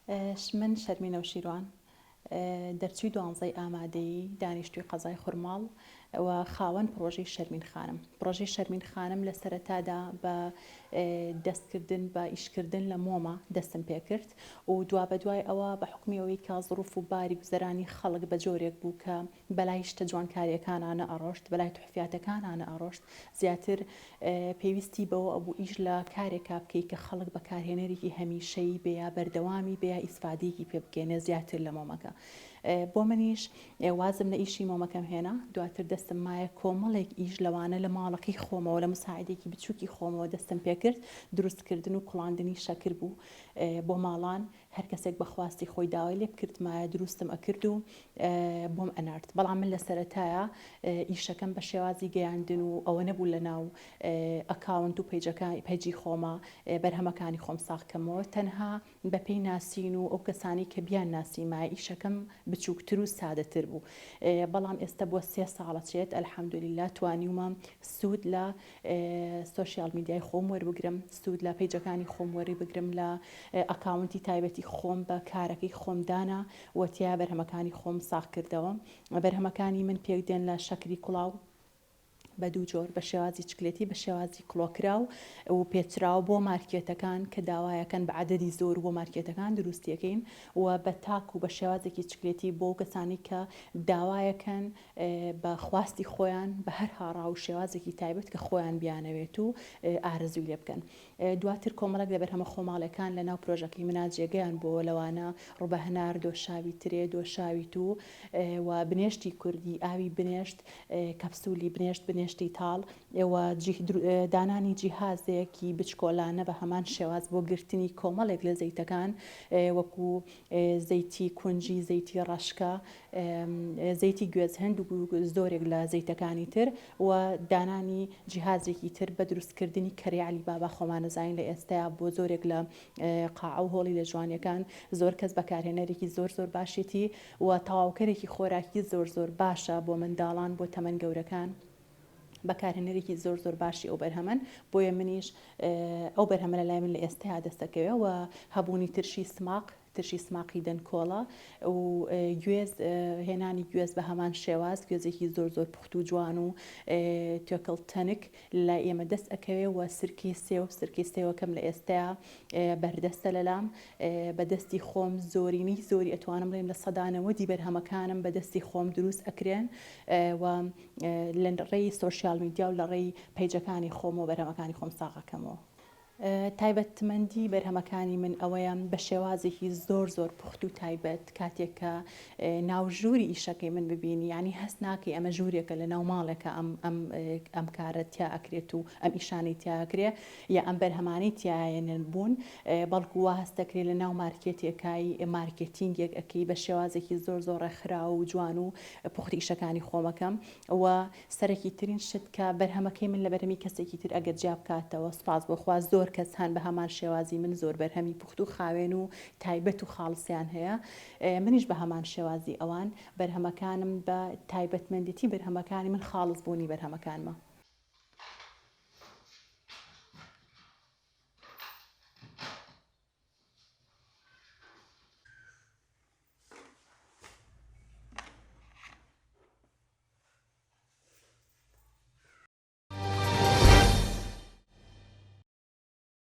من شەرمینە و شیروان دەرچووی 12 ئامادەیی دانیشتووی قەزای خورماڵ و خاوەن پرۆژەی شەرمین خانم. پرۆژەی شەرمین خانم لە سەرەتادا بە دەستکردن بە ئیشکردن لە مۆمە دەستم پێ کرد و دوا بە دوای ئەوە بە حکمیەوەی کە ظروف و باری گوزەرانی خەڵک بە جۆرێک بوو کە بەلای شتە جوانکاریەکانانە ئەڕۆشت، بەلای توحفیاتەکانانە ئەڕۆشت، زیاتر پێویستی بەوە ئەبوو ئیش لە کارێکا بکەی کە خەڵک بەکارهێنەرێکی هەمیشەیی بێ، بەردەوامی بێ، ئیسفادەیەکی پێ بگەێنێ زیاتر لە مۆمەکە. بۆ منیش وازم لە ئیشی مۆمەکەم هێنا، دواتر دەستم مایە کۆمەڵێک ئیش لەوانە لە ماڵەکەی خۆمەوە لە مساعدێکی بچووکی خۆمەوە دەستم پێ کرد، دروستکردن و کوڵاندنی شەکر بوو بۆ ماڵان. هەر کەسێک بەخواستی خۆی داوای لێ بکردمایە دروستم ئەکرد و بۆم ئەنارد. بەڵام من لە سەرەتایە ئیشەکەم بە شێوازی گەیاندن و ئەوە نەبوو لە ناو ئەکاونت و پیجی خۆمە بەرهەمەکانی خۆم ساختکەمەوە، تەنها بە پێی ناسین و ئەو کەسانی کە بیان ناسیمای ئیشەکەم بچووکتر و سادەتر بوو. بەڵام ئێستا بۆ 3 ساڵە چێت ئەلحەمدولیلا توانیومە سوود لە سۆشیال میدیای خۆم وەربگرم، سوود لە پیجەکانی خۆم وەربگرم، لە ئەکاونتی تایبەتی خۆم بە کارەکەی خۆمدانا وەتیا بەرهەمەکانی خۆم ساخ کردەوە. بەرهەمەکانی من پێدێن لە شەکری کوڵاو بە دوو جۆر، بە شێوازی چکلێتی، بە شێوازی کلۆکراو و پێچراو بۆ مارکێتەکان کە داوایەکەن بە عەدەدی زۆر بۆ مارکێتەکان دروستیەکەین و بە تاک و بە شێوازێکی چکلێتی بۆ کەسانی کە داوایەکەن بە خواستی خۆیان بە هەر هاڕا و شێوازێکی تایبەت کە خۆیان بیانەوێت و ئارەزوی لێ بکەن. دواتر کۆمەڵک لە بەرهەمە خۆماڵەکان لە ناو پرۆژەکەی منا جێگەیان بۆ لەوانە ڕوبەهنار، دۆشاوی ترێ، دۆشاویت و بنێشتی کوردی، ئاوی بنێشت، کەپسولی بنێشتی تاڵ، ئێوە دانانی جیهازەیەکی بچکۆلانە بە هەمان شێواز بۆ گرتنی کۆمەڵێک لە زەیتەکان وەکو زەیتی کونجی، زەیتی ڕەشکە، زەیتی گوێزهند و زۆرێک لە زەیتەکانی تر و دانانی جیهازێکی تر بە دروستکردنی کەری عەلیبابا خۆمانەزانین لە ئێستایا بۆ زۆرێک لە قاعە و هۆڵی لە جوانیەکان زۆر کەس بەکارهێنەرێکی زۆر باشێتی و تەواوکەرێکی خۆراکی زۆر باشە بۆ منداڵان، بۆ تەمەن گەورەکان، بەکارهێنەرێکی زۆر باشی ئەو بەرهەمەن. بۆیە منیش ئەو بەرهەمە لە لای من لە ئێستایا دەستەکەوێ و هەبوونی ترشی سماقی دەنکۆڵە و گوێز، هێنانی گوێز بە هەمان شێواز، گوێزێکی زۆر پوخت و جوان و توێکڵ تەنک لە ئێمە دەست ئەکەوێ و سرکەی سێوەکەم لە ئێستایا بەردەستە لەلام. بەدەستی خۆم زۆری ئەتوانم بڵێم لە 100 بەرهەمەکانم بەدەستی خۆم دروست ئەکرێن و لە ڕێی سۆشیال میدیا و لە ڕێی پیجەکانی خۆم و بەرهەمەکانی خۆم ساغەکەمەوە. تایبەتمەندی بەرهەمەکانی من ئەوەیە بە شێوازێکی زۆر پوخت و تایبەت کاتێک کە ناوژووری ئیشەکەی من ببینی، ینی هەست ناکەی ئەمە ژوورێکە لە ناو ماڵێکە ئەم کارە تیا ئەکرێت و ئەم ئیشانەی تیاکرێ یا ئەم بەرهەمانەی تایەنن بوون، بەڵکو وا هەستەکرێت لە ناو مارکێتێکای مارکتینگێک ئەەکەی بە شێوازێکی زۆر ڕێکخرا و جوان و پوختی ئیشەکانی خۆمەکەم و سەرەکی ترین شت کە بەرهەمەکەی من لە بەرهەمی کەسێکی تر ئەگەر جیا بکاتەوە، سوپاس بۆخوا زۆر کەس هەن بە هەمان شێوازی من زۆر بەرهەمی پوخت و خاوێن و تایبەت و خاڵسیان هەیە. منیش بە هەمان شێوازی ئەوان بەرهەمەکانم بە تایبەتمەندێتی بەرهەمەکانی من خاڵس بوونی بەرهەمەکانمە.